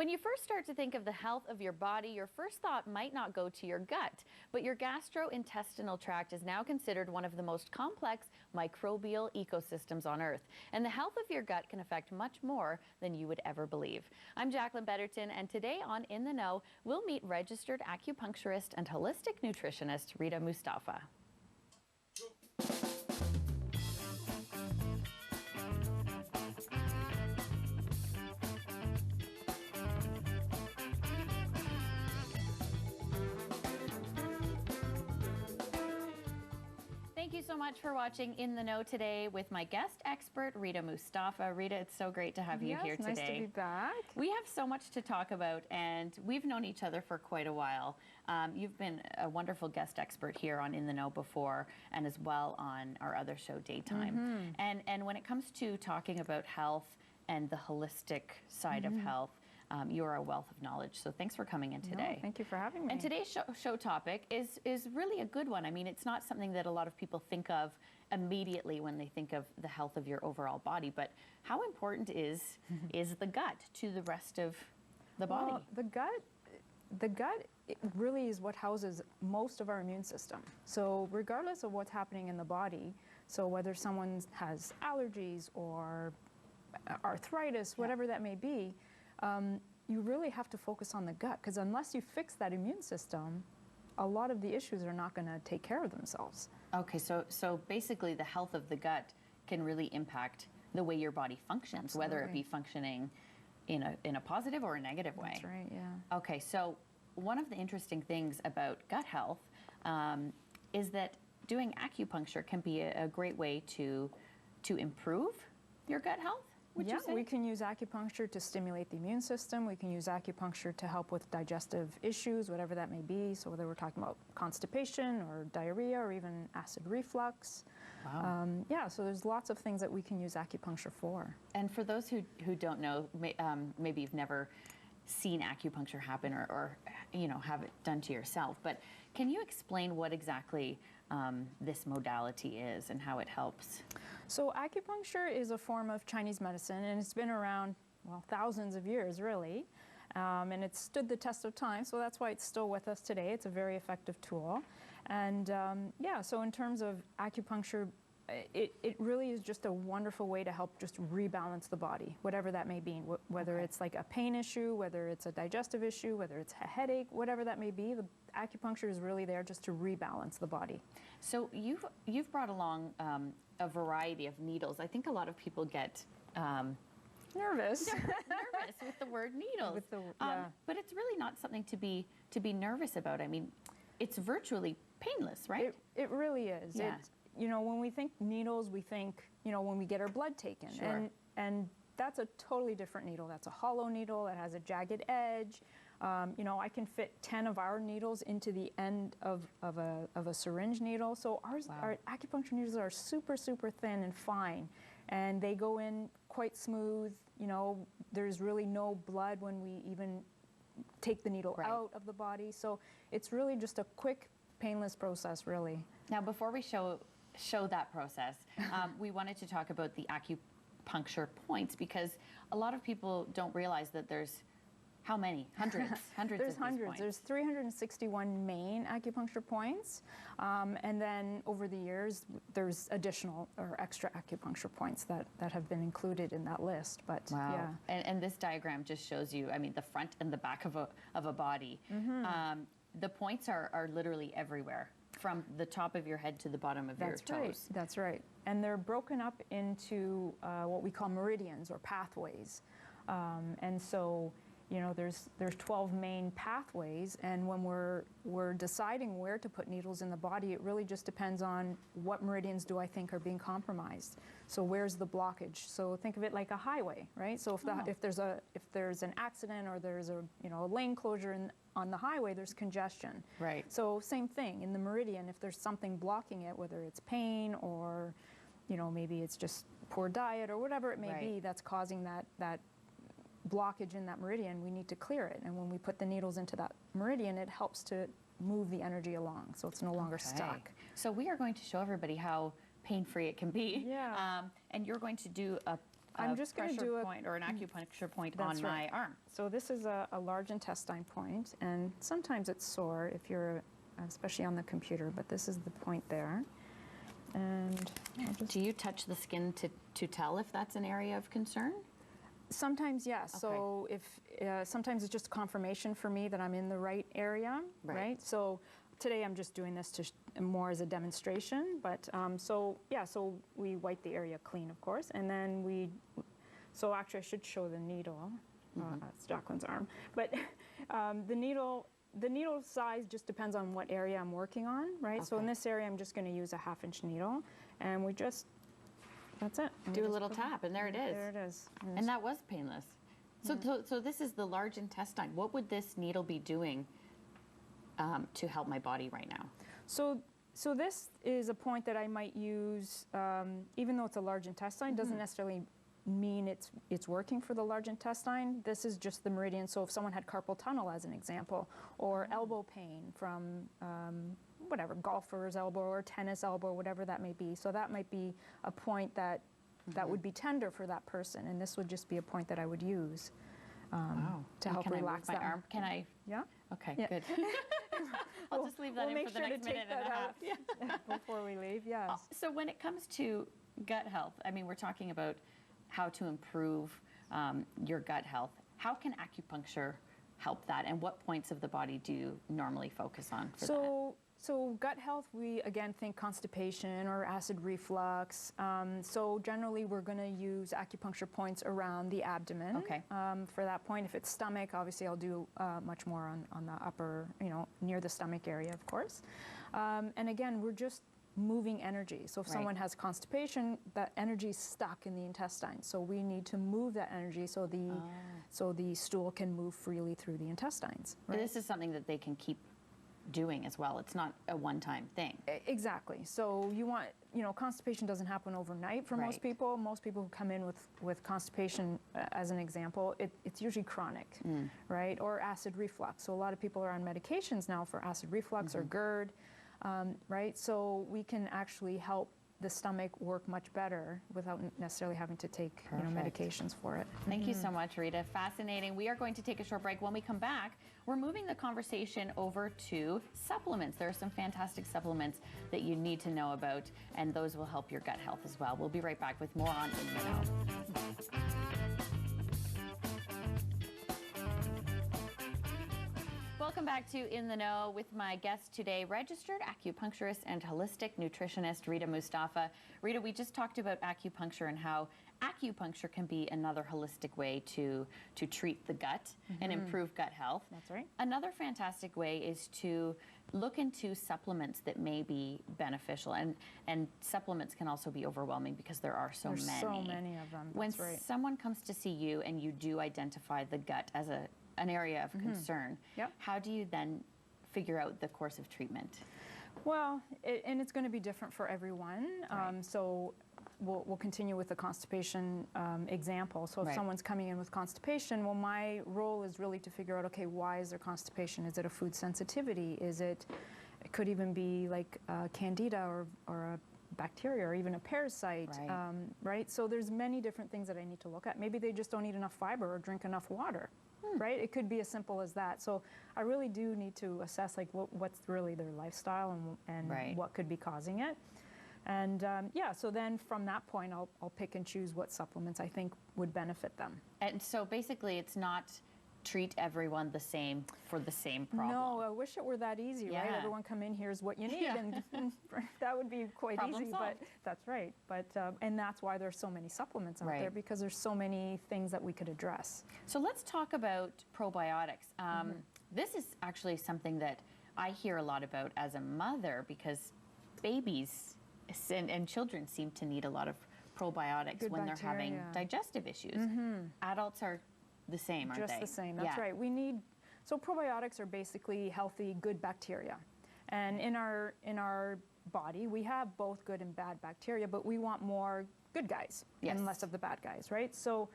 When you first start to think of the health of your body, your first thought might not go to your gut, but your gastrointestinal tract is now considered one of the most complex microbial ecosystems on Earth. And the health of your gut can affect much more than you would ever believe. I'm Jacqueline Betterton, and today on In the Know, we'll meet registered acupuncturist and holistic nutritionist Rita Mustafa. Thank you so much for watching In the Know today with my guest expert, Rita Mustafa. Rita, it's so great to have you here today. Nice to be back. We have so much to talk about, and we've known each other for quite a while. You've been a wonderful guest expert here on In the Know before, and as well on our other show, Daytime. And when it comes to talking about health and the holistic side of health, you are a wealth of knowledge. So thanks for coming in today. No, thank you for having me. And today's show topic is really a good one. I mean, it's not something that a lot of people think of immediately when they think of the health of your overall body, but how important is the gut to the rest of the body? Well, the gut it really is what houses most of our immune system. So regardless of what's happening in the body, so whether someone has allergies or arthritis, whatever that may be, you really have to focus on the gut, because unless you fix that immune system, a lot of the issues are not going to take care of themselves. Okay, so basically the health of the gut can really impact the way your body functions, Absolutely. whether it be functioning in a positive or a negative way. That's right, yeah. Okay, so one of the interesting things about gut health is that doing acupuncture can be a great way to improve your gut health. Yeah, we can use acupuncture to stimulate the immune system. We can use acupuncture to help with digestive issues, whatever that may be. So whether we're talking about constipation or diarrhea or even acid reflux. Wow. Yeah, so there's lots of things that we can use acupuncture for. And for those who don't know, maybe you've never seen acupuncture happen or have it done to yourself, but can you explain what exactly this modality is and how it helps? So acupuncture is a form of Chinese medicine, and it's been around, well, thousands of years, really. And it's stood the test of time, so that's why it's still with us today. It's a very effective tool. And yeah, so in terms of acupuncture, it really is just a wonderful way to help just rebalance the body, whatever that may be, whether it's like a pain issue, whether it's a digestive issue, whether it's a headache, whatever that may be. The acupuncture is really there just to rebalance the body. So you've brought along a variety of needles. I think a lot of people get nervous with the word needles. Yeah. But it's really not something to be nervous about. I mean, it's virtually painless, right? It really is. Yeah. When we think needles, we think, when we get our blood taken. Sure. And that's a totally different needle. That's a hollow needle that has a jagged edge. I can fit 10 of our needles into the end of a syringe needle. So our acupuncture needles are super, super thin and fine. And they go in quite smooth. There's really no blood when we even take the needle out of the body. So it's really just a quick, painless process, really. Now, before we show that process, we wanted to talk about the acupuncture points, because a lot of people don't realize that there's how many? Hundreds There's of hundreds. points. There's 361 main acupuncture points, and then over the years there's additional or extra acupuncture points that have been included in that list. But wow. Yeah. And this diagram just shows you, I mean, the front and the back of a body. The points are literally everywhere, from the top of your head to the bottom of your toes. That's right. And they're broken up into what we call meridians or pathways. And so, there's 12 main pathways, and when we're deciding where to put needles in the body, it really just depends on what meridians do I think are being compromised. So where's the blockage? So think of it like a highway, right? So if there's an accident or there's a lane closure on the highway, there's congestion. Right. So same thing in the meridian. If there's something blocking it, whether it's pain or maybe it's just poor diet or whatever it may be that's causing that blockage in that meridian, we need to clear it. And when we put the needles into that meridian, it helps to move the energy along, so it's no longer stuck. So we are going to show everybody how pain-free it can be. Yeah. And you're going to do a I'm just going to do a point or an acupuncture point That's on right. my arm. So this is a large intestine point, and sometimes it's sore if you're, especially on the computer, but this is the point there. And I'll just, Do you touch the skin to tell if that's an area of concern? sometimes, yes. So if sometimes it's just confirmation for me that I'm in the right area, right? So today I'm just doing this to more as a demonstration, but so yeah, so we wipe the area clean, of course, and then so actually I should show the needle. It's Jacqueline's arm, but the needle size just depends on what area I'm working on, right? So in this area, I'm just going to use a 1/2-inch needle, and we just, that's it. And Do we a just little put tap, and there it is. There it is. And that was painless. So this is the large intestine. What would this needle be doing to help my body right now? So this is a point that I might use, even though it's a large intestine, doesn't necessarily mean it's working for the large intestine. This is just the meridian. So if someone had carpal tunnel as an example, or elbow pain from whatever, golfer's elbow or tennis elbow, whatever that may be. So that might be a point that would be tender for that person, and this would just be a point that I would use to help relax my that arm. Can I? Yeah. Okay, Yeah. good. I'll just leave that in for the next minute and a half. Before we leave, yes. So when it comes to gut health, I mean, we're talking about how to improve your gut health. How can acupuncture help that, and what points of the body do you normally focus on for that? So gut health, we again think constipation or acid reflux. So generally we're going to use acupuncture points around the abdomen. For that point. If it's stomach, obviously I'll do much more on the upper, near the stomach area, of course. And again, we're just moving energy. So if someone has constipation, that energy is stuck in the intestine. So we need to move that energy so the stool can move freely through the intestines. Right? This is something that they can keep doing as well. It's not a one-time thing. Exactly. So you want, constipation doesn't happen overnight for most people. Most people who come in with constipation, as an example, it's usually chronic, right? Or acid reflux. So a lot of people are on medications now for acid reflux or GERD, right? So we can actually help the stomach work much better without necessarily having to take medications for it. Thank you so much, Rita. Fascinating. We are going to take a short break. When we come back, we're moving the conversation over to supplements. There are some fantastic supplements that you need to know about, and those will help your gut health as well. We'll be right back with more on In the Know. Welcome back to In the Know with my guest today, registered acupuncturist and holistic nutritionist, Rita Mustafa. Rita, we just talked about acupuncture and how acupuncture can be another holistic way to treat the gut and improve gut health. That's right. Another fantastic way is to look into supplements that may be beneficial, and supplements can also be overwhelming because there are There's many. so many of them. When That's right. someone comes to see you and you do identify the gut as an area of concern, how do you then figure out the course of treatment? Well, and it's going to be different for everyone. So we'll continue with the constipation example. So if someone's coming in with constipation, well, my role is really to figure out, okay, why is there constipation? Is it a food sensitivity? It could even be like candida or a bacteria or even a parasite, right? So there's many different things that I need to look at. Maybe they just don't eat enough fiber or drink enough water. Right? It could be as simple as that. So I really do need to assess like what's really their lifestyle and what could be causing it. And so then from that point, I'll pick and choose what supplements I think would benefit them. And so basically it's not treat everyone the same for the same problem. No, I wish it were that easy, right? Everyone come in, here's what you need, and that would be quite problem easy. Solved. But that's right. But and that's why there's so many supplements out there, because there's so many things that we could address. So let's talk about probiotics. This is actually something that I hear a lot about as a mother, because babies and children seem to need a lot of probiotics when they're having digestive issues. Adults are the same, aren't they? Just the same, that's right. So probiotics are basically healthy, good bacteria. And in our body, we have both good and bad bacteria, but we want more good guys and less of the bad guys, right? So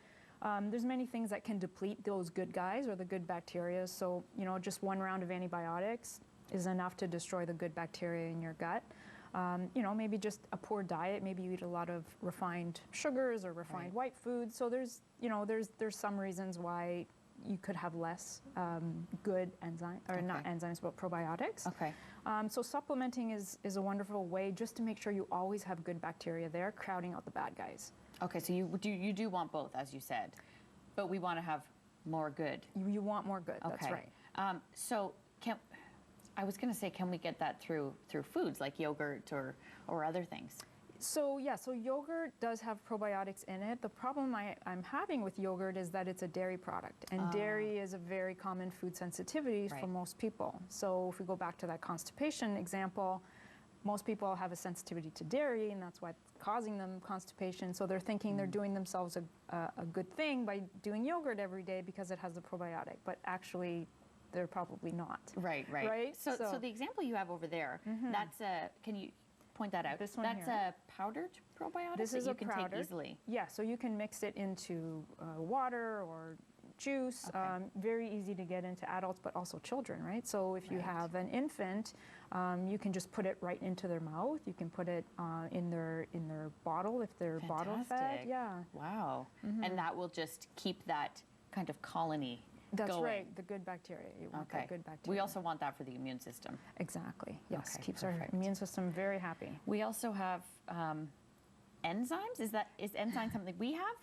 there's many things that can deplete those good guys or the good bacteria. So, just one round of antibiotics is enough to destroy the good bacteria in your gut. You know, maybe just a poor diet. Maybe you eat a lot of refined sugars or refined white foods. So there's, you know, there's some reasons why you could have less good enzyme, or not enzymes, but probiotics. Okay. So supplementing is a wonderful way just to make sure you always have good bacteria there, crowding out the bad guys. Okay, so you do want both, as you said, but we want to have more good. You want more good. That's right. So I was going to say, can we get that through foods like yogurt or other things? So yeah, so yogurt does have probiotics in it. The problem I'm having with yogurt is that it's a dairy product, and dairy is a very common food sensitivity for most people. So if we go back to that constipation example, most people have a sensitivity to dairy, and that's what's causing them constipation. So they're thinking they're doing themselves a good thing by doing yogurt every day because it has the probiotic, but actually they're probably not. Right. So the example you have over there, that's can you point that out? This one that's here. a powdered probiotic this that is you a can powder. take easily. Yeah, so you can mix it into water or juice. Very easy to get into adults, but also children, right? So if you have an infant, you can just put it right into their mouth. You can put it in their bottle if they're bottle fed. Yeah. Wow. And that will just keep that kind of colony That's going. right, the good bacteria. You want that good bacteria. We also want that for the immune system. Exactly. Yes, Okay, keeps perfect. our immune system very happy. We also have enzymes. Is enzyme something we have?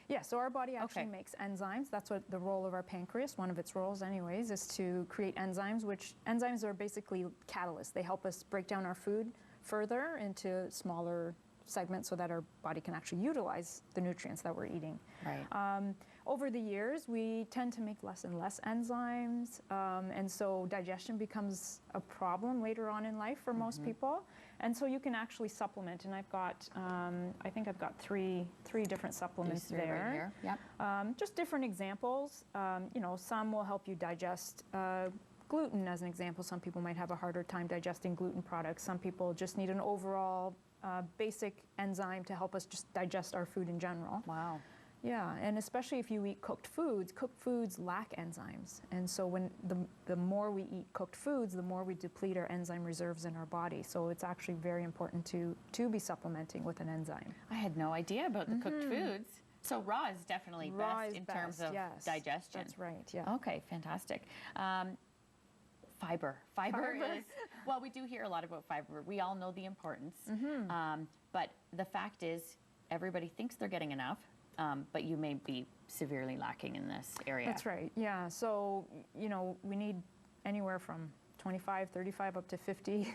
Yeah, so our body actually makes enzymes. That's what the role of our pancreas, one of its roles anyways, is to create enzymes, which enzymes are basically catalysts. They help us break down our food further into smaller segments so that our body can actually utilize the nutrients that we're eating. Right. Over the years, we tend to make less and less enzymes, and so digestion becomes a problem later on in life for most people. And so you can actually supplement, and I've got, I think I've got three different supplements there. Right here. Yep. Just different examples. You know, some will help you digest gluten, as an example. Some people might have a harder time digesting gluten products. Some people just need an overall basic enzyme to help us just digest our food in general. Wow. Yeah, and especially if you eat cooked foods lack enzymes. And so when the more we eat cooked foods, the more we deplete our enzyme reserves in our body. So it's actually very important to be supplementing with an enzyme. I had no idea about the cooked foods. So raw is definitely best in terms of digestion. That's right, yeah. Okay, fantastic. Fiber is, well, we do hear a lot about fiber. We all know the importance. But the fact is, everybody thinks they're getting enough. But you may be severely lacking in this area. That's right, yeah. So, you know, we need anywhere from 25, 35 up to 50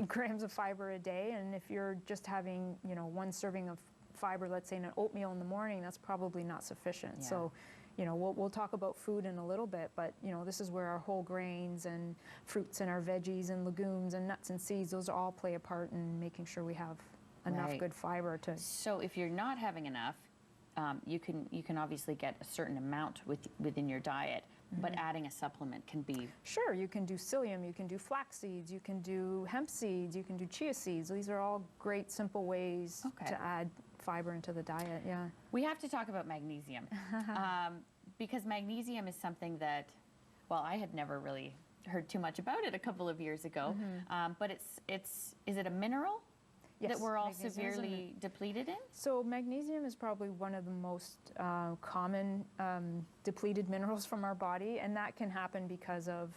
grams of fiber a day. And if you're just having, you know, one serving of fiber, let's say in an oatmeal in the morning, that's probably not sufficient. Yeah. So, you know, we'll talk about food in a little bit, but, you know, this is where our whole grains and fruits and our veggies and legumes and nuts and seeds, those all play a part in making sure we have enough good fiber to... So if you're not having enough, you can obviously get a certain amount within your diet, but adding a supplement can be... Sure, you can do psyllium, you can do flax seeds, you can do hemp seeds, you can do chia seeds. These are all great, simple ways to add fiber into the diet, yeah. We have to talk about magnesium, because magnesium is something that, well, I had never really heard too much about it a couple of years ago, but is it a mineral? Yes, that we're all severely depleted in? So magnesium is probably one of the most common depleted minerals from our body, and that can happen because of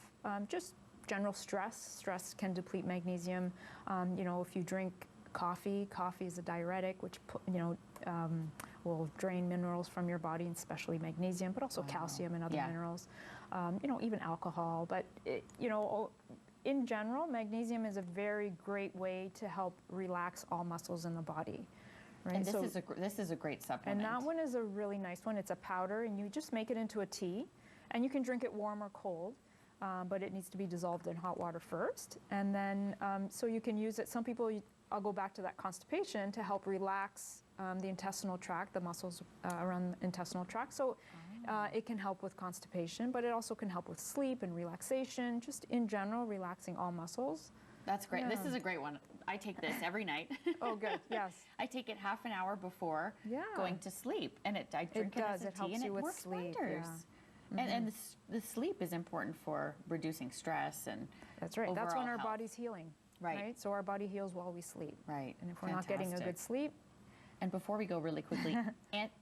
just general stress. Stress can deplete magnesium. You know, if you drink coffee is a diuretic, which will drain minerals from your body, especially magnesium, but also calcium and other minerals. You know, even alcohol, but you know. In general, magnesium is a very great way to help relax all muscles in the body. Right? And this is a great supplement. And that one is a really nice one. It's a powder, and you just make it into a tea, and you can drink it warm or cold, but it needs to be dissolved in hot water first. And then, so you can use it. Some people, I'll go back to that constipation to help relax the intestinal tract, the muscles around the intestinal tract. So. It can help with constipation, but it also can help with sleep and relaxation, just in general, relaxing all muscles. That's great. Yeah. This is a great one. I take this every night. Oh, good. Yes. I take it half an hour before going to sleep, and I drink it as a tea, and it works wonders. Yeah. And the sleep is important for reducing stress and that's right. That's when our health. body's healing. Right. So our body heals while we sleep. Right. And if we're not getting a good sleep. And before we go really quickly,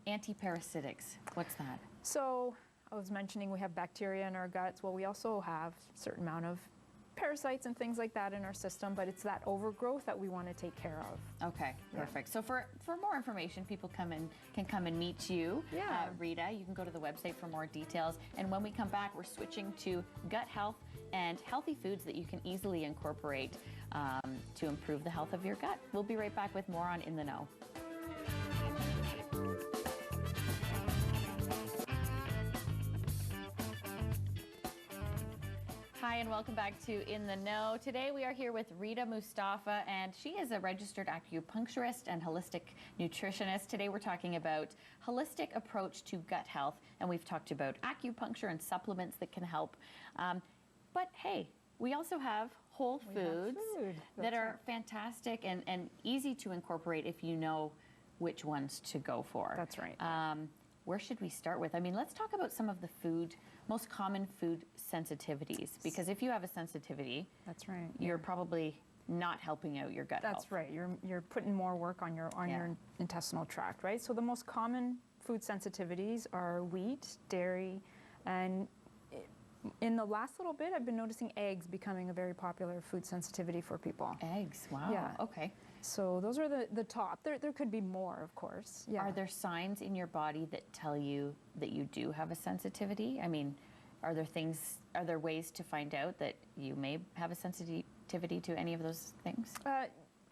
antiparasitics, what's that? So I was mentioning we have bacteria in our guts. Well, we also have a certain amount of parasites and things like that in our system, but it's that overgrowth that we want to take care of. Okay, perfect. So for more information, people can come and meet you, Rita. You can go to the website for more details. And when we come back, we're switching to gut health and healthy foods that you can easily incorporate to improve the health of your gut. We'll be right back with more on In the Know. Hi, and welcome back to In the Know. Today we are here with Rita Mustafa, and she is a registered acupuncturist and holistic nutritionist. Today we're talking about holistic approach to gut health, and we've talked about acupuncture and supplements that can help. But hey, we also have whole foods that are fantastic and easy to incorporate if you know which ones to go for. That's right. Where should we start with? I mean, let's talk about some of the most common food sensitivities, because if you have a sensitivity, that's right, you're probably not helping out your gut health. That's right. You're putting more work on your intestinal tract, right? So the most common food sensitivities are wheat, dairy, and in the last little bit, I've been noticing eggs becoming a very popular food sensitivity for people. Eggs, wow. Yeah. Okay. So those are the top. There could be more, of course. Yeah. Are there signs in your body that tell you that you do have a sensitivity? I mean, are there ways to find out that you may have a sensitivity to any of those things?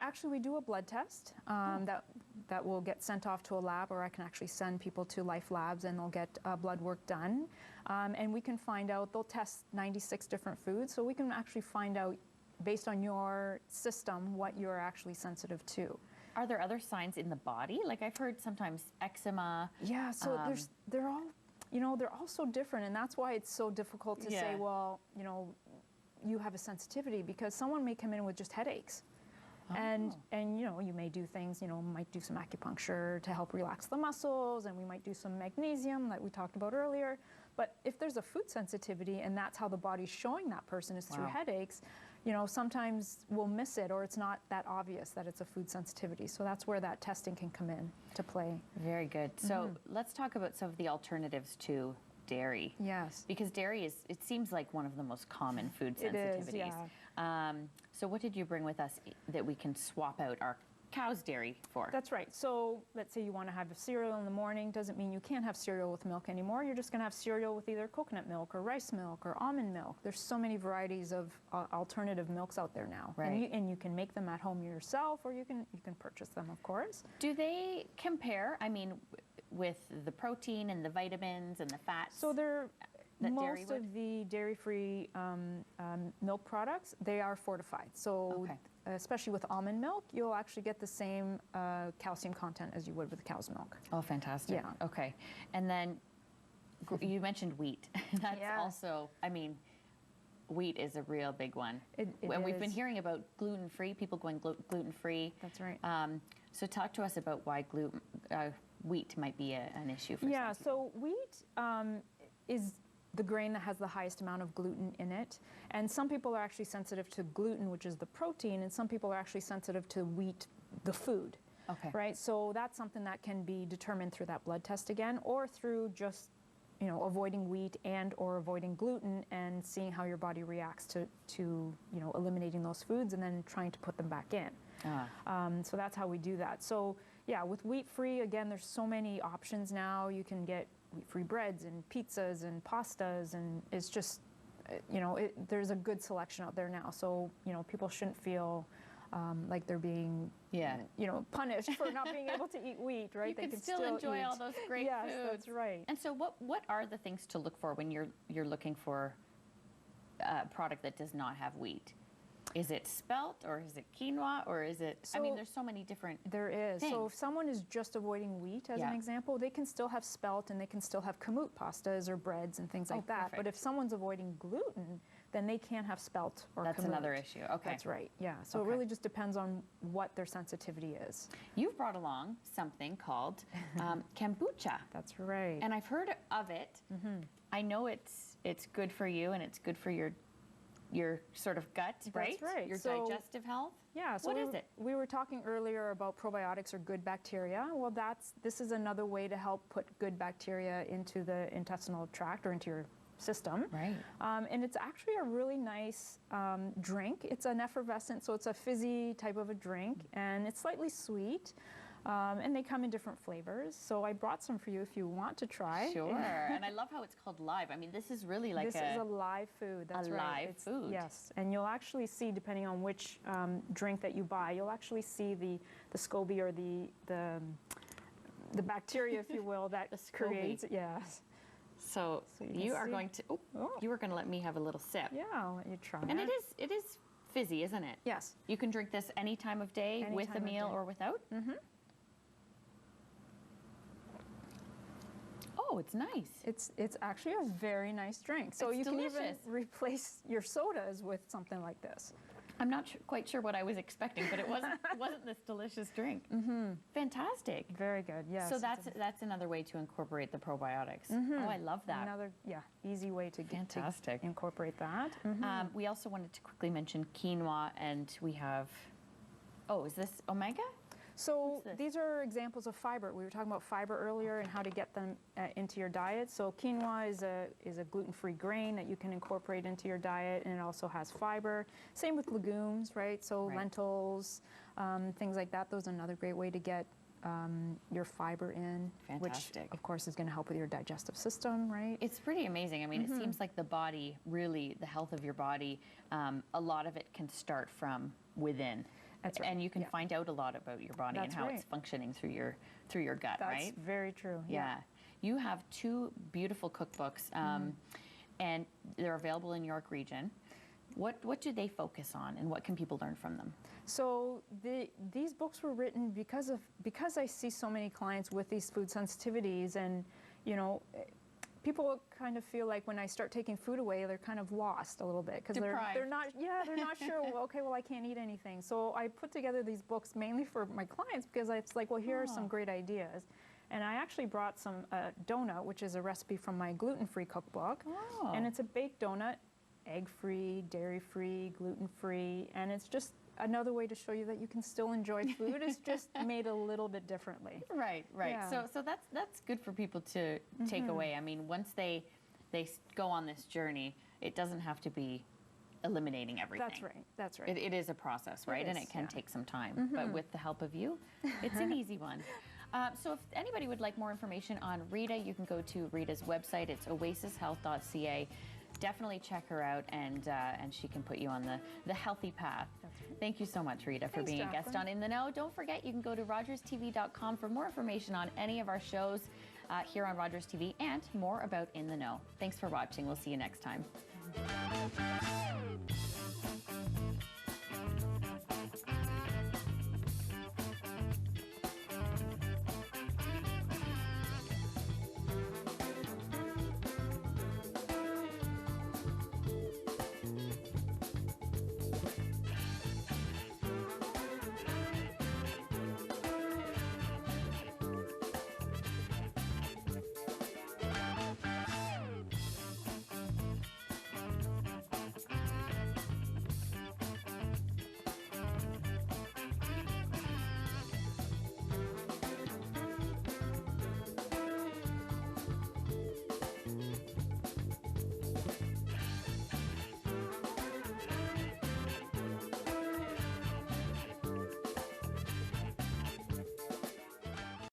Actually, we do a blood test that will get sent off to a lab, or I can actually send people to Life Labs and they'll get blood work done. And we can find out, they'll test 96 different foods, so we can actually find out based on your system what you're actually sensitive to. Are there other signs in the body? Like I've heard sometimes eczema. Yeah, so they're all so different, and that's why it's so difficult to say, well, you have a sensitivity, because someone may come in with just headaches. And you may do things, might do some acupuncture to help relax the muscles, and we might do some magnesium that we talked about earlier. But if there's a food sensitivity and that's how the body's showing that person is through headaches, sometimes we'll miss it, or it's not that obvious that it's a food sensitivity. So that's where that testing can come in to play. Very good. So let's talk about some of the alternatives to dairy. Yes. Because dairy it seems like one of the most common food sensitivities. It is, yeah. So what did you bring with us that we can swap out our cow's dairy for? That's right. So let's say you want to have a cereal in the morning. Doesn't mean you can't have cereal with milk anymore. You're just going to have cereal with either coconut milk or rice milk or almond milk. There's so many varieties of alternative milks out there now. Right. And you can make them at home yourself, or you can purchase them, of course. Do they compare, I mean, with the protein and the vitamins and the fats? So most of the dairy-free milk products, they are fortified. So especially with almond milk, you'll actually get the same calcium content as you would with cow's milk. Oh, fantastic. Yeah. Okay. And then you mentioned wheat. That's also, I mean, wheat is a real big one. We've been hearing about gluten-free, people going gluten-free. That's right. So talk to us about why wheat might be an issue for some people. So wheat is the grain that has the highest amount of gluten in it. And some people are actually sensitive to gluten, which is the protein, and some people are actually sensitive to wheat, the food. Okay. Right? So that's something that can be determined through that blood test again, or through just avoiding wheat or avoiding gluten and seeing how your body reacts to eliminating those foods and then trying to put them back in. So that's how we do that. So yeah, with wheat-free, again, there's so many options now. You can get wheat-free breads and pizzas and pastas, and it's just, there's a good selection out there now. So, people shouldn't feel like they're being, punished for not being able to eat wheat, right? They can still enjoy all those great foods. Yes, that's right. And so what are the things to look for when you're looking for a product that does not have wheat? Is it spelt, or is it quinoa, or is it, I mean, there's so many different There is. things. So if someone is just avoiding wheat, as an example, they can still have spelt, and they can still have kamut pastas or breads and things like that. Perfect. But if someone's avoiding gluten, then they can't have spelt or That's kamut. another issue. Okay. That's right, yeah. So it really just depends on what their sensitivity is. You've brought along something called kombucha. That's right. And I've heard of it. I know it's good for you, and it's good for your your sort of gut, right? That's right. Your So- digestive health. Yeah, so What is it? we were talking earlier about probiotics or good bacteria. Well, this is another way to help put good bacteria into the intestinal tract or into your system. Right. And it's actually a really nice drink. It's an effervescent, so it's a fizzy type of a drink, and it's slightly sweet. And they come in different flavors. So I brought some for you if you want to try. Sure. And I love how it's called live. I mean, this is really like This is a live food. That's right. live food. Yes, and you'll actually see, depending on which drink that you buy, you'll actually see the SCOBY or the bacteria, if you will, that The SCOBY. creates. Yes. So you you can are see. going to. Oh, Oh. you were going to let me have a little sip. Yeah, I'll let you try And it. it is fizzy, isn't it? Yes. You can drink this any time of day, Any with a time of meal day. or without. Mm-hmm. Oh, it's nice. It's actually a very nice drink. So It's you can even delicious. replace your sodas with something like this. I'm not quite sure what I was expecting, but it wasn't this delicious drink. Mm-hmm. Fantastic. Very good. Yes. So it's that's another way to incorporate the probiotics. Oh, I love that. another easy way to get to Fantastic. incorporate that. We also wanted to quickly mention quinoa, and we have. Oh, is this omega? So What's this? these are examples of fiber. We were talking about fiber earlier and how to get them into your diet. So quinoa is a gluten-free grain that you can incorporate into your diet, and it also has fiber. Same with legumes, right? So Right. lentils, things like that. Those are another great way to get your fiber in, Fantastic. which of course is going to help with your digestive system, right? It's pretty amazing. I mean, it seems like the body, really, the health of your body, a lot of it can start from within. That's right. And you can Yeah. find out a lot about your body That's and how right. it's functioning through your gut, That's right? very true. Yeah. You have 2 beautiful cookbooks, and they're available in York Region. What do they focus on, and what can people learn from them? So these books were written because I see so many clients with these food sensitivities, and people kind of feel like when I start taking food away, they're kind of lost a little bit because they're Deprived. not sure. Well, okay, well I can't eat anything. So I put together these books mainly for my clients because it's like, well, here are some great ideas. And I actually brought some donut, which is a recipe from my gluten-free cookbook, Oh. and it's a baked donut, egg-free, dairy-free, gluten-free, and it's just another way to show you that you can still enjoy food. It's just made a little bit differently. Right. Yeah. So that's good for people to take away. I mean, once they go on this journey, it doesn't have to be eliminating everything. That's right. It is a process, right? And is, it can yeah. take some time. But with the help of you, it's an easy one. So if anybody would like more information on Rita, you can go to Rita's website. It's oasishealth.ca. Definitely check her out, and she can put you on the healthy path. Thank you so much, Rita, for Thanks, being a guest Jacqueline. on In the Know. Don't forget, you can go to rogerstv.com for more information on any of our shows here on Rogers TV and more about In the Know. Thanks for watching. We'll see you next time.